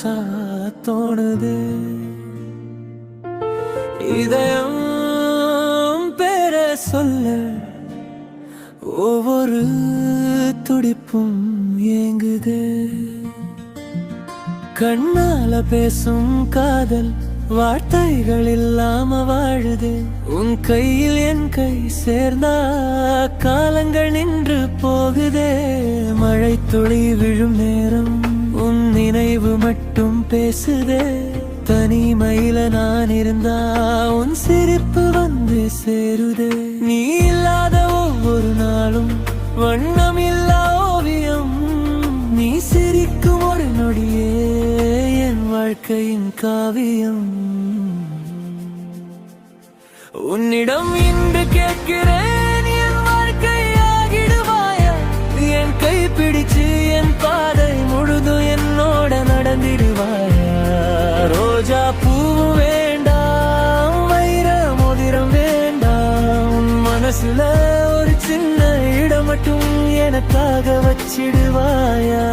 புதுசா தோணுது. இதயம் பேர சொல்ல ஒவ்வொரு துடிப்பும் ஏங்குது. கண்ணால பேசும் காதல் வார்த்தைகள் இல்லாம வாழுது. உன் கையில் என் கை சேர்ந்தா காலங்கள் நின்று போகுதே. மழை துளி விழும் நேரம் உன் நினைவு மட்டும் பேசுதே. தனிமையில நான் இருந்தா உன் சிரிப்பு வந்து சேருதே. நீ இல்லாத ஒவ்வொரு நாளும் வண்ணம் இல்லா ஓவியம். நீ சிரிக்கும் ஒரு நொடியே என் வாழ்க்கையின் காவியம். உன்னிடம் இன்று கேட்கிறேன், என் வாழ்க்கையாகிடுவாயா? என் கை பிடிச்சு என் பாதை முழுதும் என்னோட நடந்திடுவாயா? ரோஜா பூவும் வேண்டாம், வைர மோதிரம் வேண்டாம். உன் மனசுல ஒரு சின்ன இடம் மட்டும் எனக்காக வச்சிடுவாயா?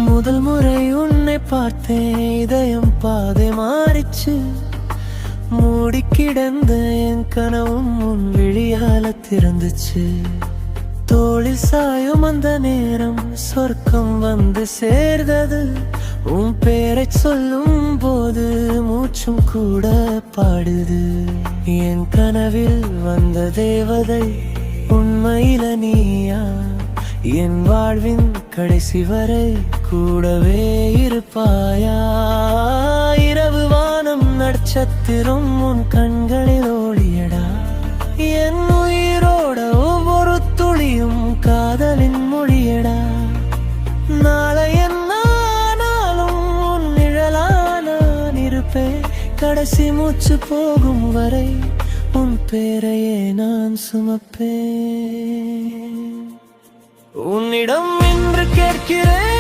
முதல் முறை உன்னை பார்த்தேன், இதயம் பாதை மாறிச்சு. மூடி கிடந்த என் கனவும் உன் விழியால திறந்துச்சு. தோளில் சாயும் அந்த நேரம் சொர்க்கம் வந்து சேர்ந்தது. உன் பேரை சொல்லும் போது மூச்சும் கூட பாடுது. என் கனவில் வந்த தேவதை உண்மையில நீயா? என் வாழ்வின் கடைசி வரை கூடவே இருப்பாயா? இரவு வானம் நட்சத்திரம் உன் கண்களில் ஒளியடா. என் உயிரோட ஒவ்வொரு துளியும் காதலின் மொழியடா. நாளை என்னாலும் உன் நிழலா நான் இருப்பேன். கடைசி மூச்சு போகும் வரை உன் பேரையே நான் சுமப்பேன். உன்னிடம் என்று கேட்கிறேன்,